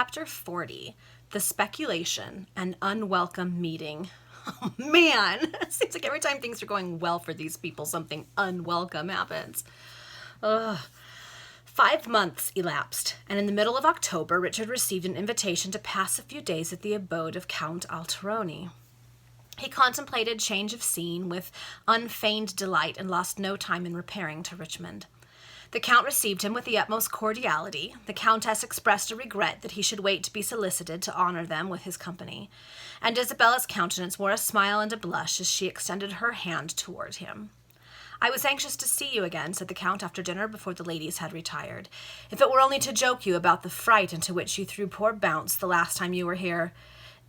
Chapter 40, The Speculation, An Unwelcome Meeting. Oh, man. It seems like every time things are going well for these people, something unwelcome happens. Ugh. 5 months elapsed, and in the middle of October, Richard received an invitation to pass a few days at the abode of Count Alteroni. He contemplated change of scene with unfeigned delight and lost no time in repairing to Richmond. The Count received him with the utmost cordiality. The Countess expressed a regret that he should wait to be solicited to honor them with his company, and Isabella's countenance wore a smile and a blush as she extended her hand toward him. "I was anxious to see you again," said the Count after dinner, before the ladies had retired. "If it were only to joke you about the fright into which you threw poor Bounce the last time you were here.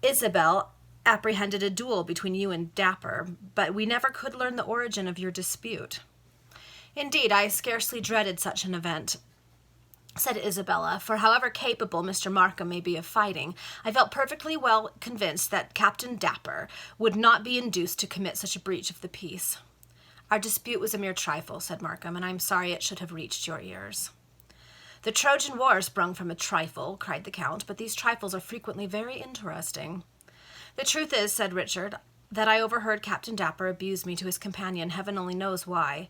Isabel apprehended a duel between you and Dapper, but we never could learn the origin of your dispute." "Indeed, I scarcely dreaded such an event," said Isabella, "for however capable Mr. Markham may be of fighting, I felt perfectly well convinced that Captain Dapper would not be induced to commit such a breach of the peace." "Our dispute was a mere trifle," said Markham, "and I am sorry it should have reached your ears." "The Trojan War sprung from a trifle," cried the Count, "but these trifles are frequently very interesting." "The truth is," said Richard, "that I overheard Captain Dapper abuse me to his companion, heaven only knows why.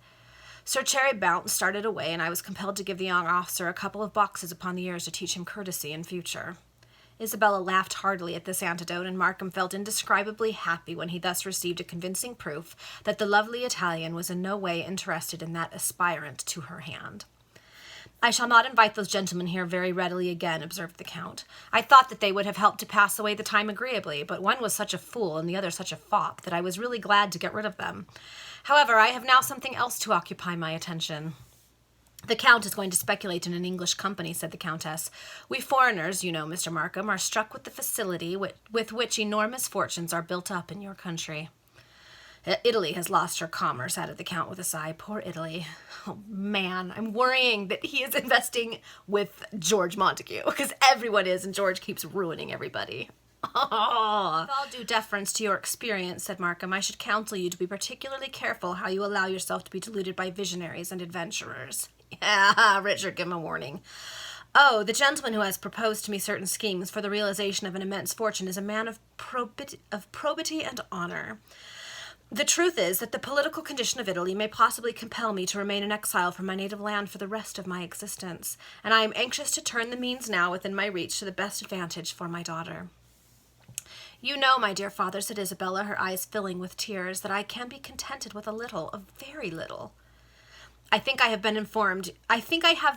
Sir Cherry Bounce started away, and I was compelled to give the young officer a couple of boxes upon the ears to teach him courtesy in future." Isabella laughed heartily at this antidote, and Markham felt indescribably happy when he thus received a convincing proof that the lovely Italian was in no way interested in that aspirant to her hand. "I shall not invite those gentlemen here very readily again," observed the Count. "I thought that they would have helped to pass away the time agreeably, but one was such a fool and the other such a fop that I was really glad to get rid of them. However, I have now something else to occupy my attention." "The Count is going to speculate in an English company," said the Countess. "We foreigners, you know, Mr. Markham, are struck with the facility with which enormous fortunes are built up in your country." "Italy has lost her commerce," added the Count with a sigh. "Poor Italy. Oh, man, I'm worrying that he is investing with George Montague, because everyone is, and George keeps ruining everybody." "Oh, with all due deference to your experience," said Markham, "I should counsel you to be particularly careful how you allow yourself to be deluded by visionaries and adventurers." "Yeah, Richard, give him a warning." "Oh, the gentleman who has proposed to me certain schemes for the realization of an immense fortune is a man of probity and honor. The truth is that the political condition of Italy may possibly compel me to remain in exile from my native land for the rest of my existence, and I am anxious to turn the means now within my reach to the best advantage for my daughter." "You know, my dear father," said Isabella, her eyes filling with tears, "that I can be contented with a little, a very little." I think I have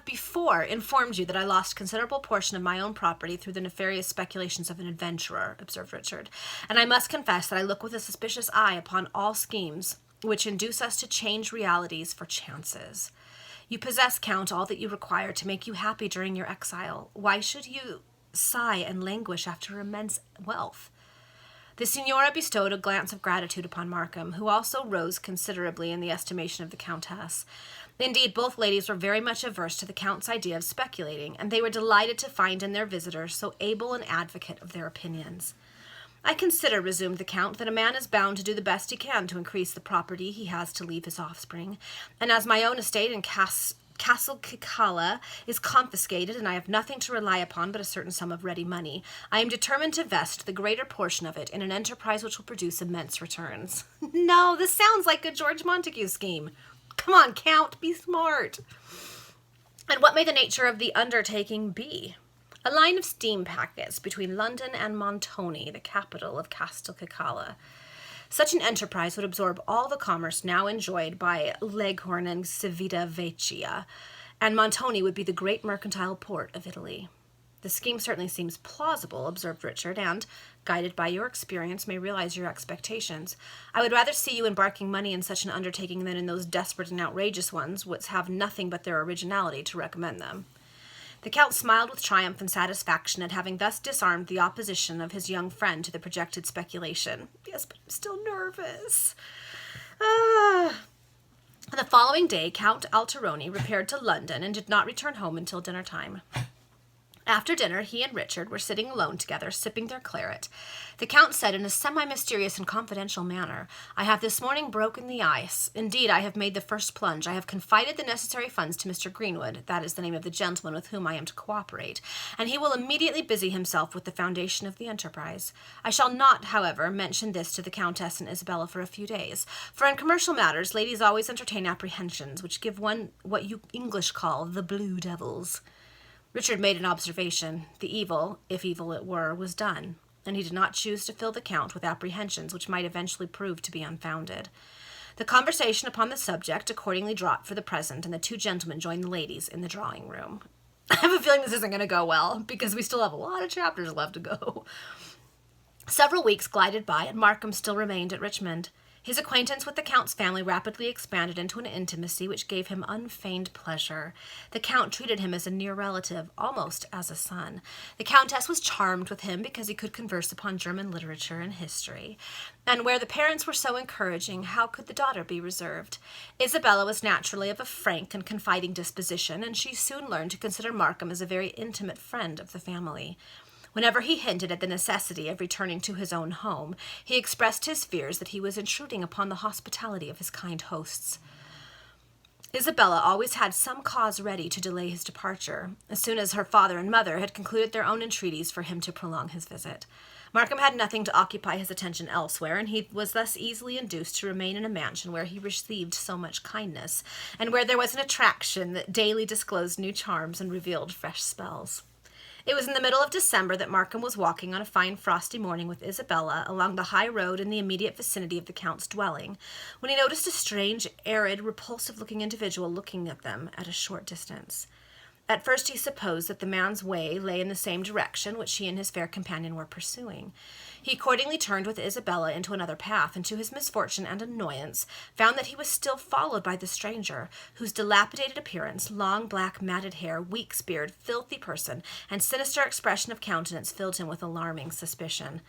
before informed you that I lost a considerable portion of my own property through the nefarious speculations of an adventurer," observed Richard, "and I must confess that I look with a suspicious eye upon all schemes which induce us to change realities for chances. You possess, Count, all that you require to make you happy during your exile. Why should you sigh and languish after immense wealth?" The Signora bestowed a glance of gratitude upon Markham, who also rose considerably in the estimation of the Countess. Indeed, both ladies were very much averse to the Count's idea of speculating, and they were delighted to find in their visitor so able an advocate of their opinions. "I consider," resumed the Count, "that a man is bound to do the best he can to increase the property he has to leave his offspring, and as my own estate in Castelcicala is confiscated, and I have nothing to rely upon but a certain sum of ready money, I am determined to vest the greater portion of it in an enterprise which will produce immense returns." No, this sounds like a George Montague scheme. Come on, Count, be smart. "And what may the nature of the undertaking be?" "A line of steam packets between London and Montoni, the capital of Castelcicala. Such an enterprise would absorb all the commerce now enjoyed by Leghorn and Civita Vecchia, and Montoni would be the great mercantile port of Italy." "The scheme certainly seems plausible," observed Richard, "and, guided by your experience, may realize your expectations. I would rather see you embarking money in such an undertaking than in those desperate and outrageous ones which have nothing but their originality to recommend them." The Count smiled with triumph and satisfaction at having thus disarmed the opposition of his young friend to the projected speculation. "Yes, but I'm still nervous." The following day, Count Alteroni repaired to London and did not return home until dinner time. After dinner, he and Richard were sitting alone together, sipping their claret. The Count said in a semi-mysterious and confidential manner, "I have this morning broken the ice. Indeed, I have made the first plunge. I have confided the necessary funds to Mr. Greenwood, that is the name of the gentleman with whom I am to cooperate, and he will immediately busy himself with the foundation of the enterprise. I shall not, however, mention this to the Countess and Isabella for a few days, for in commercial matters ladies always entertain apprehensions which give one what you English call the blue devils." Richard made an observation. The evil, if evil it were, was done, and he did not choose to fill the Count with apprehensions which might eventually prove to be unfounded. The conversation upon the subject accordingly dropped for the present, and the two gentlemen joined the ladies in the drawing-room. I have a feeling this isn't going to go well, because we still have a lot of chapters left to go. Several weeks glided by, and Markham still remained at Richmond. His acquaintance with the Count's family rapidly expanded into an intimacy which gave him unfeigned pleasure. The Count treated him as a near relative, almost as a son. The Countess was charmed with him because he could converse upon German literature and history. And where the parents were so encouraging, how could the daughter be reserved? Isabella was naturally of a frank and confiding disposition, and she soon learned to consider Markham as a very intimate friend of the family. Whenever he hinted at the necessity of returning to his own home, he expressed his fears that he was intruding upon the hospitality of his kind hosts. Isabella always had some cause ready to delay his departure, as soon as her father and mother had concluded their own entreaties for him to prolong his visit. Markham had nothing to occupy his attention elsewhere, and he was thus easily induced to remain in a mansion where he received so much kindness, and where there was an attraction that daily disclosed new charms and revealed fresh spells. It was in the middle of December that Markham was walking on a fine frosty morning with Isabella along the high road in the immediate vicinity of the Count's dwelling, when he noticed a strange, arid, repulsive-looking individual looking at them at a short distance. At first he supposed that the man's way lay in the same direction which he and his fair companion were pursuing. He accordingly turned with Isabella into another path, and to his misfortune and annoyance found that he was still followed by the stranger, whose dilapidated appearance, long black matted hair, weak beard, filthy person, and sinister expression of countenance filled him with alarming suspicion.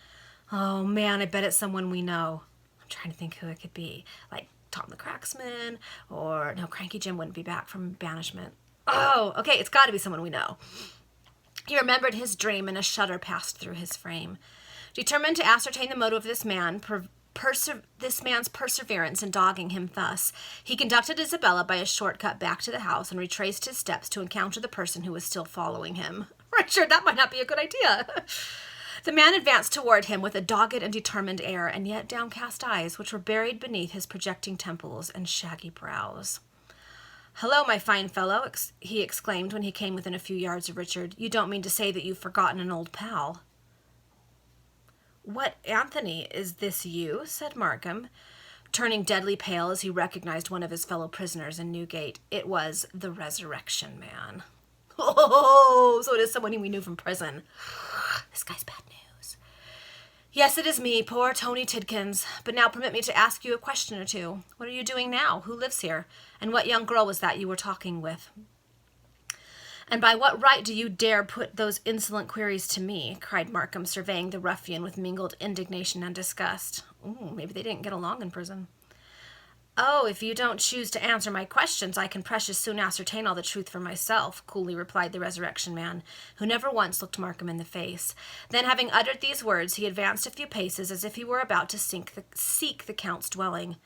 "Oh, man, I bet it's someone we know." I'm trying to think who it could be. Like Tom the Cracksman, or no, Cranky Jim wouldn't be back from banishment. Oh, okay, it's got to be someone we know. He remembered his dream, and a shudder passed through his frame. Determined to ascertain the motive of this man's perseverance in dogging him thus, he conducted Isabella by a short cut back to the house and retraced his steps to encounter the person who was still following him. Richard, that might not be a good idea. The man advanced toward him with a dogged and determined air, and yet downcast eyes, which were buried beneath his projecting temples and shaggy brows. "Hello, my fine fellow," he exclaimed when he came within a few yards of Richard. "You don't mean to say that you've forgotten an old pal?" "What, Anthony, is this you?" said Markham, turning deadly pale as he recognized one of his fellow prisoners in Newgate. It was the Resurrection Man. "Oh, so it is someone we knew from prison. This guy's bad news." "Yes, it is me, poor Tony Tidkins. But now permit me to ask you a question or two. What are you doing now? Who lives here? And what young girl was that you were talking with?" "And by what right do you dare put those insolent queries to me?" cried Markham, surveying the ruffian with mingled indignation and disgust. Ooh, maybe they didn't get along in prison. "Oh, if you don't choose to answer my questions, I can precious soon ascertain all the truth for myself," coolly replied the Resurrection Man, who never once looked Markham in the face. Then, having uttered these words, he advanced a few paces as if he were about to seek the Count's dwelling.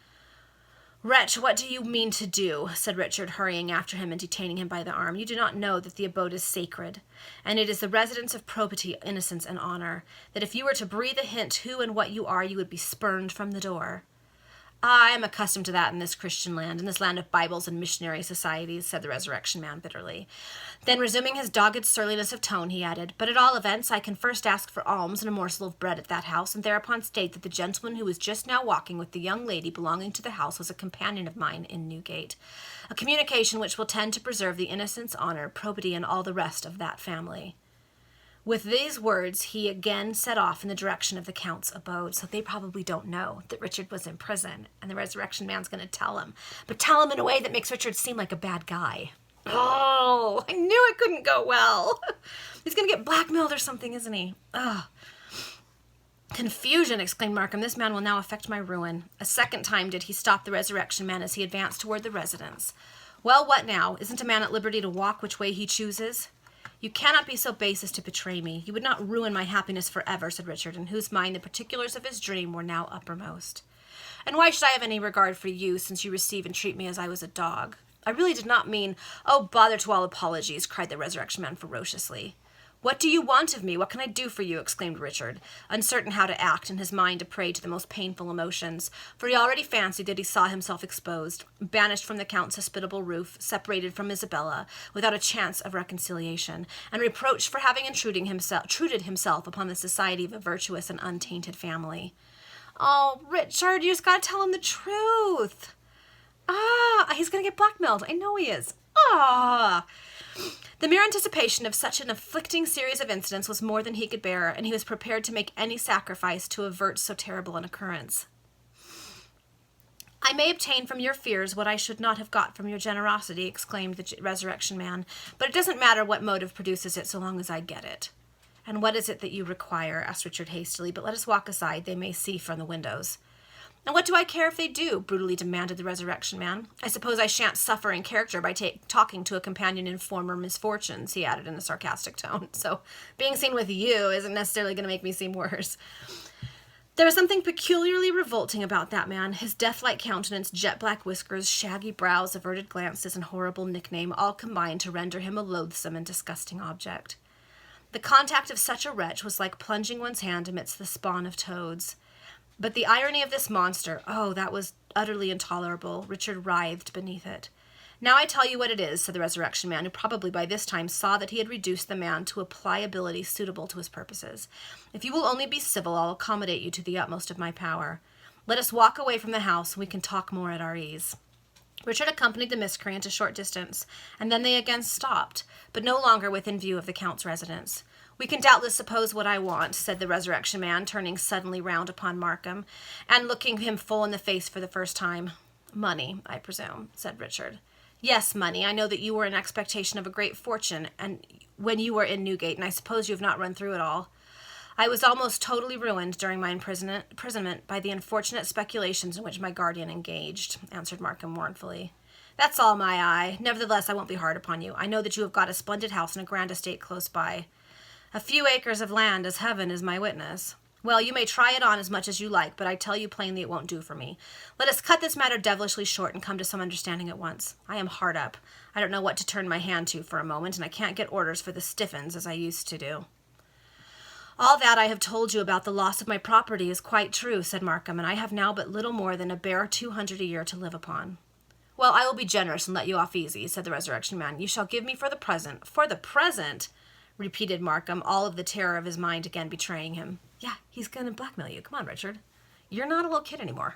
"Wretch, what do you mean to do?" said Richard, hurrying after him and detaining him by the arm. "You do not know that the abode is sacred, and it is the residence of probity, innocence, and honor, that if you were to breathe a hint who and what you are, you would be spurned from the door." "I am accustomed to that in this Christian land, in this land of Bibles and missionary societies," said the Resurrection Man bitterly. Then, resuming his dogged surliness of tone, he added, "But at all events, I can first ask for alms and a morsel of bread at that house, and thereupon state that the gentleman who was just now walking with the young lady belonging to the house was a companion of mine in Newgate. A communication which will tend to preserve the innocence, honor, probity, and all the rest of that family." With these words, he again set off in the direction of the Count's abode. So they probably don't know that Richard was in prison, and the Resurrection Man's going to tell him. But tell him in a way that makes Richard seem like a bad guy. Oh, I knew it couldn't go well. He's going to get blackmailed or something, isn't he? Oh. "Confusion!" exclaimed Markham. "This man will now effect my ruin." A second time did he stop the Resurrection Man as he advanced toward the residence. "Well, what now? Isn't a man at liberty to walk which way he chooses?" "You cannot be so base as to betray me. You would not ruin my happiness forever," said Richard, in whose mind the particulars of his dream were now uppermost. "And why should I have any regard for you, since you receive and treat me as I was a dog? I really did not mean—" "Oh, bother to all apologies," cried the Resurrection Man ferociously. "What do you want of me? What can I do for you?" exclaimed Richard, uncertain how to act, and his mind a prey to the most painful emotions, for he already fancied that he saw himself exposed, banished from the Count's hospitable roof, separated from Isabella, without a chance of reconciliation, and reproached for having intruded himself upon the society of a virtuous and untainted family. "Oh, Richard, you just gotta tell him the truth." He's gonna get blackmailed. I know he is. The mere anticipation of such an afflicting series of incidents was more than he could bear, and he was prepared to make any sacrifice to avert so terrible an occurrence. "I may obtain from your fears what I should not have got from your generosity," exclaimed the Resurrection Man, "but it doesn't matter what motive produces it so long as I get it." "And what is it that you require?" asked Richard hastily, "but let us walk aside. They may see from the windows." "And what do I care if they do?" brutally demanded the Resurrection Man. "I suppose I shan't suffer in character by talking to a companion in former misfortunes," he added in a sarcastic tone. "So being seen with you isn't necessarily going to make me seem worse." There was something peculiarly revolting about that man. His death-like countenance, jet-black whiskers, shaggy brows, averted glances, and horrible nickname all combined to render him a loathsome and disgusting object. The contact of such a wretch was like plunging one's hand amidst the spawn of toads. But the irony of this monster, that was utterly intolerable. Richard writhed beneath it. "Now I tell you what it is," said the Resurrection Man, who probably by this time saw that he had reduced the man to a pliability suitable to his purposes. "If you will only be civil, I'll accommodate you to the utmost of my power. Let us walk away from the house, and we can talk more at our ease." Richard accompanied the miscreant a short distance, and then they again stopped, but no longer within view of the Count's residence. "We can doubtless suppose what I want," said the Resurrection Man, turning suddenly round upon Markham, and looking him full in the face for the first time. "Money, I presume," said Richard. "Yes, money. I know that you were in expectation of a great fortune, and when you were in Newgate, and I suppose you have not run through it all." "I was almost totally ruined during my imprisonment by the unfortunate speculations in which my guardian engaged," answered Markham mournfully. "That's all, my eye. Nevertheless, I won't be hard upon you. I know that you have got a splendid house and a grand estate close by. A few acres of land, as heaven is my witness. Well, you may try it on as much as you like, but I tell you plainly it won't do for me. Let us cut this matter devilishly short and come to some understanding at once. I am hard up. I don't know what to turn my hand to for a moment, and I can't get orders for the stiffins as I used to do." "All that I have told you about the loss of my property is quite true," said Markham, "and I have now but little more than a bare 200 a year to live upon." "Well, I will be generous and let you off easy," said the Resurrection Man. "You shall give me for the present—" "For the present?" repeated Markham, all of the terror of his mind again betraying him. "Yeah, he's going to blackmail you. Come on, Richard. You're not a little kid anymore.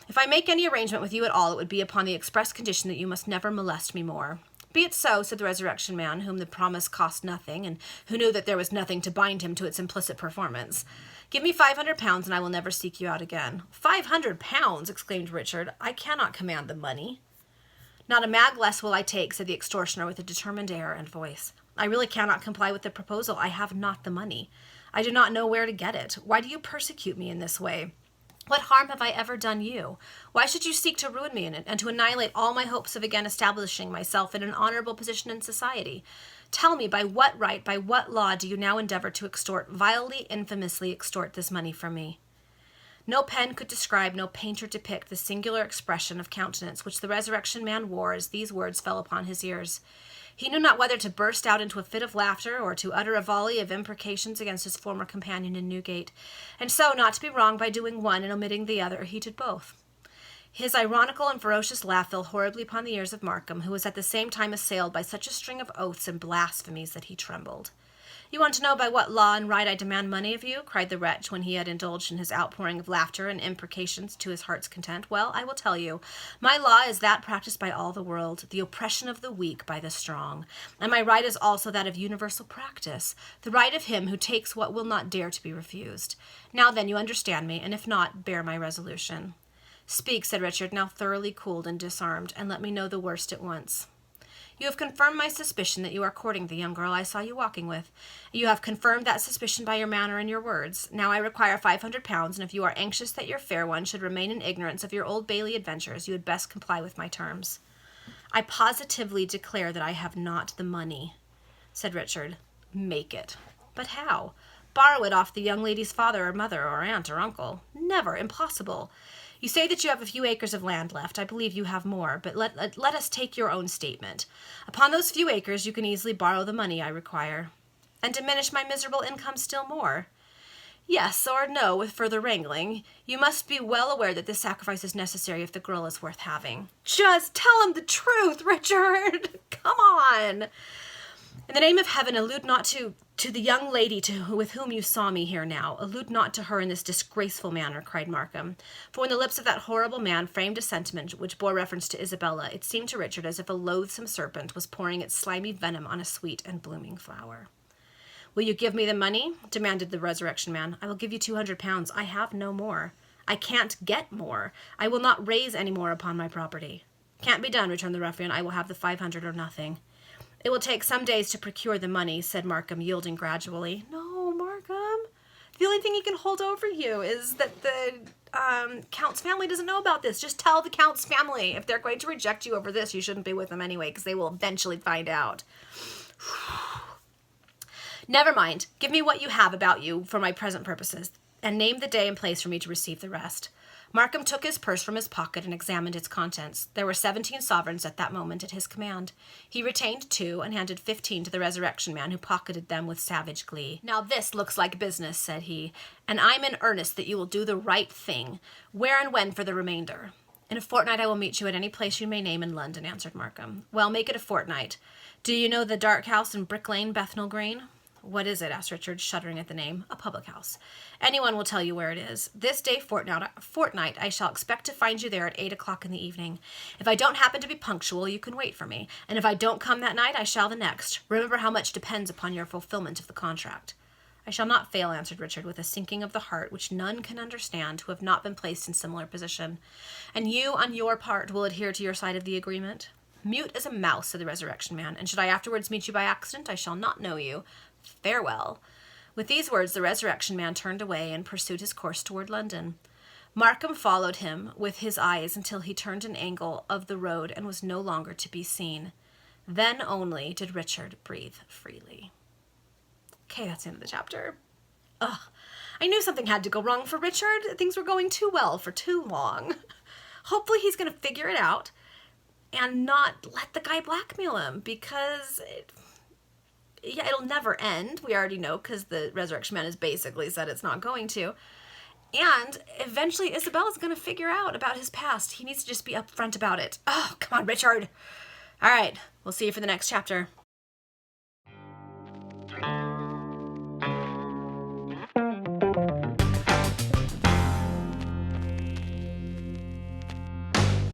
If I make any arrangement with you at all, it would be upon the express condition that you must never molest me more." "Be it so," said the Resurrection Man, whom the promise cost nothing, and who knew that there was nothing to bind him to its implicit performance. "Give me £500, and I will never seek you out again." "£500!" exclaimed Richard. "I cannot command the money." "Not a mag less will I take," said the extortioner with a determined air and voice. "I really cannot comply with the proposal. I have not the money. I do not know where to get it. Why do you persecute me in this way? What harm have I ever done you? Why should you seek to ruin me in it, and to annihilate all my hopes of again establishing myself in an honorable position in society? Tell me, by what right, by what law do you now endeavor to vilely, infamously extort this money from me?" No pen could describe, no painter depict the singular expression of countenance which the Resurrection Man wore as these words fell upon his ears. He knew not whether to burst out into a fit of laughter or to utter a volley of imprecations against his former companion in Newgate, and so, not to be wrong by doing one and omitting the other, he did both. His ironical and ferocious laugh fell horribly upon the ears of Markham, who was at the same time assailed by such a string of oaths and blasphemies that he trembled. "You want to know by what law and right I demand money of you?" cried the wretch, when he had indulged in his outpouring of laughter and imprecations to his heart's content. "Well, I will tell you. My law is that practiced by all the world, the oppression of the weak by the strong. And my right is also that of universal practice, the right of him who takes what will not dare to be refused. Now then, you understand me, and if not, bear my resolution." "Speak," said Richard, now thoroughly cooled and disarmed, "and let me know the worst at once." "You have confirmed my suspicion that you are courting the young girl I saw you walking with. You have confirmed that suspicion by your manner and your words. Now I require £500, and if you are anxious that your fair one should remain in ignorance of your Old Bailey adventures, you had best comply with my terms." "I positively declare that I have not the money," said Richard. Make it. But how? Borrow it off the young lady's father or mother or aunt or uncle. Never. Impossible. You say that you have a few acres of land left. I believe you have more, but let us take your own statement. Upon those few acres you can easily borrow the money I require, and diminish my miserable income still more. Yes or no with further wrangling. You must be well aware that this sacrifice is necessary if the girl is worth having. Just tell him the truth, Richard. Come on. In the name of heaven, allude not to the young lady with whom you saw me here now. Allude not to her in this disgraceful manner, cried Markham. For when the lips of that horrible man framed a sentiment which bore reference to Isabella, it seemed to Richard as if a loathsome serpent was pouring its slimy venom on a sweet and blooming flower. Will you give me the money? Demanded the Resurrection Man. I will give you 200 pounds. I have no more. I can't get more. I will not raise any more upon my property. Can't be done, returned the ruffian. I will have the 500 or nothing. It will take some days to procure the money, said Markham, yielding gradually. No, Markham. The only thing he can hold over you is that the Count's family doesn't know about this. Just tell the Count's family. If they're going to reject you over this, you shouldn't be with them anyway, because they will eventually find out. Never mind. Give me what you have about you for my present purposes, and name the day and place for me to receive the rest. Markham took his purse from his pocket and examined its contents. There were 17 sovereigns at that moment at his command. He retained 2 and handed 15 to the Resurrection Man, who pocketed them with savage glee. Now this looks like business, said he, and I'm in earnest that you will do the right thing. Where and when for the remainder? In a fortnight I will meet you at any place you may name in London, answered Markham. Well, make it a fortnight. Do you know the dark house in Brick Lane, Bethnal Green? What is it? Asked Richard, shuddering at the name. A public house. Anyone will tell you where it is. This day fortnight I shall expect to find you there at 8 o'clock in the evening. If I don't happen to be punctual, you can wait for me. And if I don't come that night, I shall the next. Remember how much depends upon your fulfillment of the contract. I shall not fail, answered Richard, with a sinking of the heart which none can understand who have not been placed in similar position. And you, on your part, will adhere to your side of the agreement? Mute as a mouse, said the Resurrection Man, and should I afterwards meet you by accident, I shall not know you. Farewell. With these words, the Resurrection Man turned away and pursued his course toward London. Markham followed him with his eyes until he turned an angle of the road and was no longer to be seen. Then only did Richard breathe freely. Okay, that's the end of the chapter. Ugh, I knew something had to go wrong for Richard. Things were going too well for too long. Hopefully he's going to figure it out and not let the guy blackmail him, because it'll never end. We already know, because the Resurrection Man has basically said it's not going to. And eventually Isabella's going to figure out about his past. He needs to just be upfront about it. Oh, come on, Richard. All right, we'll see you for the next chapter.